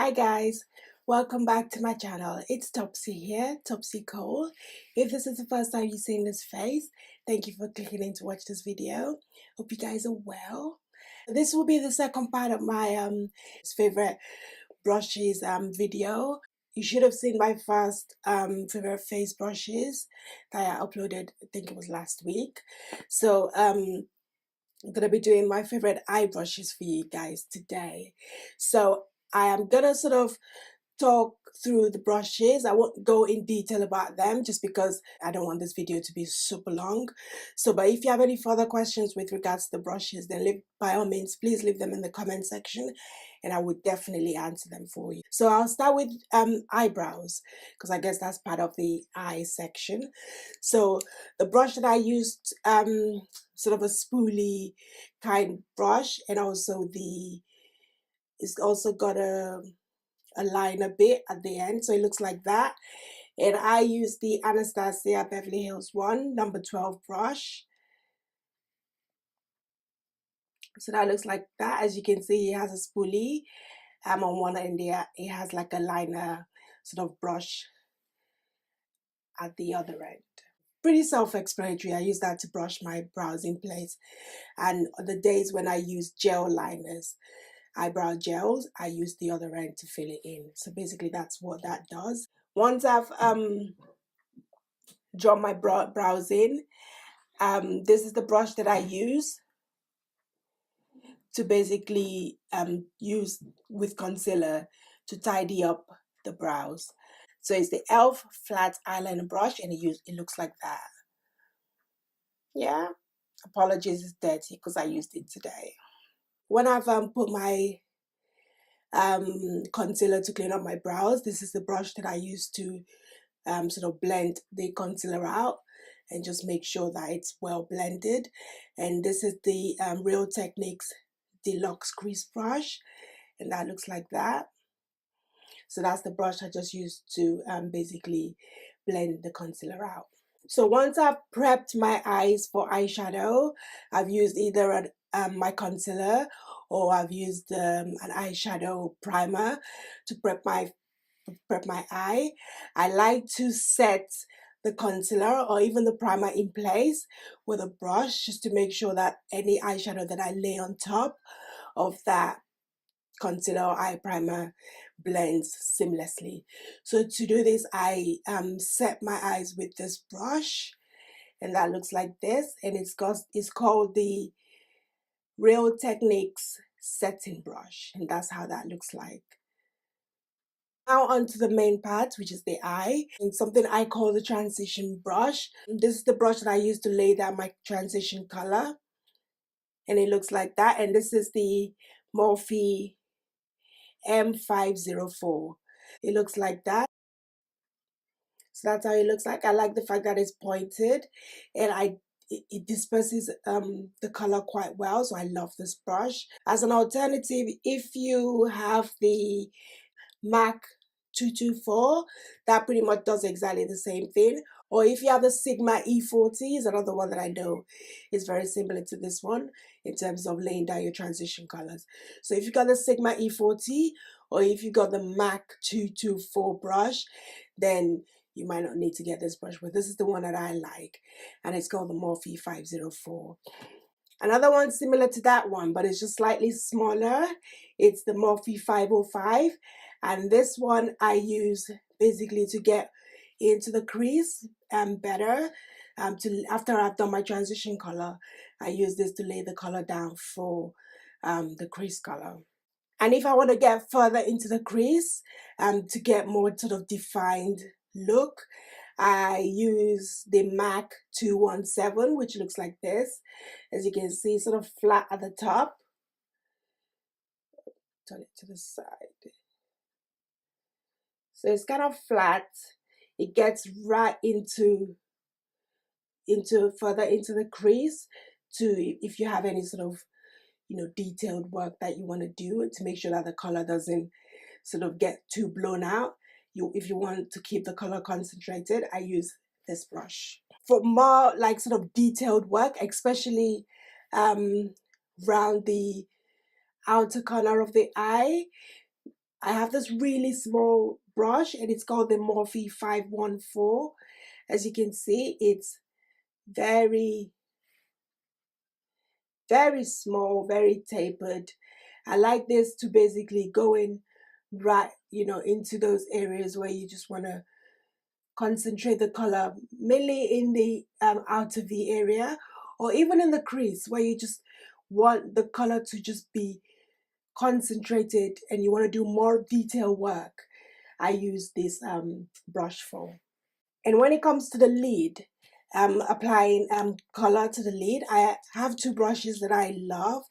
Hi guys, welcome back to my channel. It's Topsy here, Topsycole. If this is the first time you've seen this face, thank you for clicking in to watch this video. Hope you guys are well. This will be the second part of my favorite brushes video. You should have seen my first favorite face brushes that I uploaded, I think it was last week. So I'm gonna be doing my favorite eye brushes for you guys today. So I am gonna sort of talk through the brushes. I won't go in detail about them just because I don't want this video to be super long. So, but if you have any further questions with regards to the brushes, then by all means, please leave them in the comment section and I would definitely answer them for you. So I'll start with eyebrows because I guess that's part of the eye section. So the brush that I used, sort of a spoolie kind brush, and also it's also got a liner bit at the end, so it looks like that. And I use the Anastasia Beverly Hills number 12 brush. So that looks like that. As you can see, it has a spoolie on one end there. It has like a liner sort of brush at the other end. Pretty self-explanatory. I use that to brush my brows in place. And on the days when I use gel liners, eyebrow gels, I use the other end to fill it in. So basically that's what that does. Once I've drawn my brows in, this is the brush that I use to basically use with concealer to tidy up the brows. So it's the e.l.f. flat eyeliner brush, and it looks like that. Yeah, apologies, it's dirty because I used it today. When I've put my concealer to clean up my brows, this is the brush that I use to sort of blend the concealer out and just make sure that it's well blended. And this is the Real Techniques Deluxe Crease brush, and that looks like that. So that's the brush I just used to basically blend the concealer out. So once I've prepped my eyes for eyeshadow, I've used either my concealer or I've used an eyeshadow primer to prep my eye. I like to set the concealer or even the primer in place with a brush just to make sure that any eyeshadow that I lay on top of that concealer or eye primer blends seamlessly. So to do this, I set my eyes with this brush, and that looks like this, and it's called the Real Techniques setting brush, and that's how that looks like. Now onto the main part, which is the eye, and something I call the transition brush. This is the brush that I use to lay down my transition color, and it looks like that. And this is the Morphe M504. It looks like that. So that's how it looks like. I like the fact that it's pointed, and it disperses the color quite well, so I love this brush. As an alternative, if you have the MAC 224, that pretty much does exactly the same thing. Or if you have the Sigma E40, is another one that I know is very similar to this one in terms of laying down your transition colors. So if you got the Sigma E40 or if you got the MAC 224 brush, then you might not need to get this brush, but this is the one that I like, and it's called the Morphe 504. Another one similar to that one, but it's just slightly smaller. It's the Morphe 505, and this one I use basically to get into the crease better. After I've done my transition color, I use this to lay the color down for the crease color. And if I want to get further into the crease, to get more sort of defined look, I use the MAC 217, which looks like this. As you can see, sort of flat at the top. Turn it to the side. So it's kind of flat. It gets right into further into the crease to if you have any sort of detailed work that you want to do to make sure that the color doesn't sort of get too blown out. If you want to keep the color concentrated, I use this brush. For more like sort of detailed work, especially around the outer corner of the eye, I have this really small brush and it's called the Morphe 514. As you can see, it's very, very small, very tapered. I like this to basically go in right, you know, into those areas where you just want to concentrate the color, mainly in the outer V area, or even in the crease where you just want the color to just be concentrated and you want to do more detail work. I use this brush for. And when it comes to the lid, applying color to the lid, I have two brushes that I love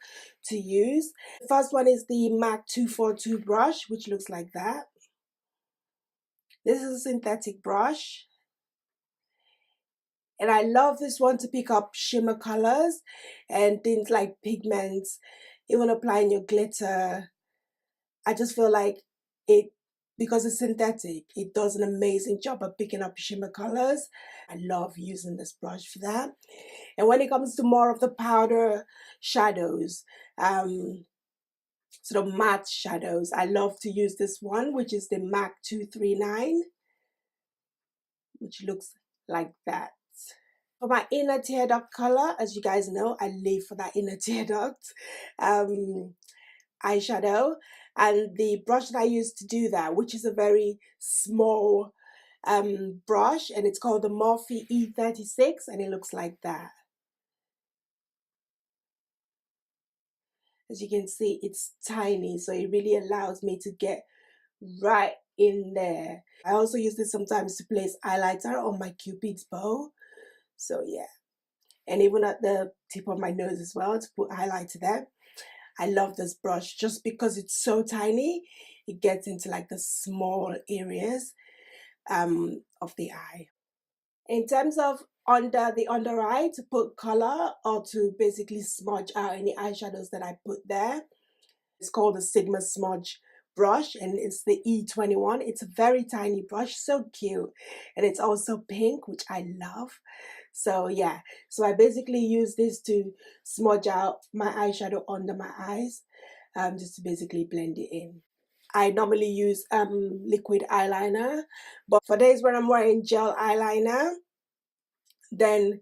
to use. The first one is the MAC 242 brush, which looks like that. This is a synthetic brush. And I love this one to pick up shimmer colors and things like pigments, even applying your glitter. I just feel like it, because it's synthetic, it does an amazing job of picking up shimmer colors. I love using this brush for that. And when it comes to more of the powder shadows, sort of matte shadows, I love to use this one, which is the MAC 239, which looks like that. For my inner tear duct color, as you guys know, I live for that inner tear duct eyeshadow. And the brush that I use to do that, which is a very small brush, and it's called the Morphe E36, and it looks like that. As you can see, it's tiny, so it really allows me to get right in there. I also use this sometimes to place highlighter on my Cupid's bow. So yeah. And even at the tip of my nose as well to put highlighter there. I love this brush just because it's so tiny. It gets into like the small areas of the eye. In terms of under the under eye, to put color or to basically smudge out any eyeshadows that I put there, it's called the Sigma Smudge brush, and it's the E21. It's a very tiny brush, so cute, and it's also pink, which I love. So yeah, so I basically use this to smudge out my eyeshadow under my eyes, just to basically blend it in. I normally use liquid eyeliner, but for days when I'm wearing gel eyeliner, then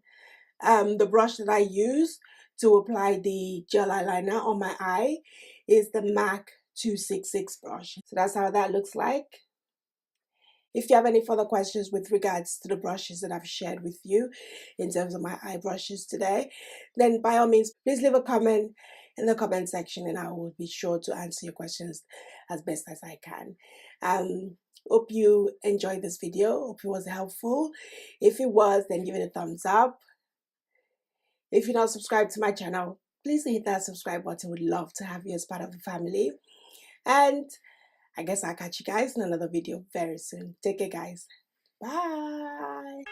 the brush that I use to apply the gel eyeliner on my eye is the MAC 266 brush. So that's how that looks like. If you have any further questions with regards to the brushes that I've shared with you in terms of my eye brushes today, then by all means, please leave a comment in the comment section and I will be sure to answer your questions as best as I can. Hope you enjoyed this video. Hope it was helpful. If it was, then give it a thumbs up. If you're not subscribed to my channel, please hit that subscribe button. Would love to have you as part of the family. And I guess I'll catch you guys in another video very soon. Take care, guys. Bye.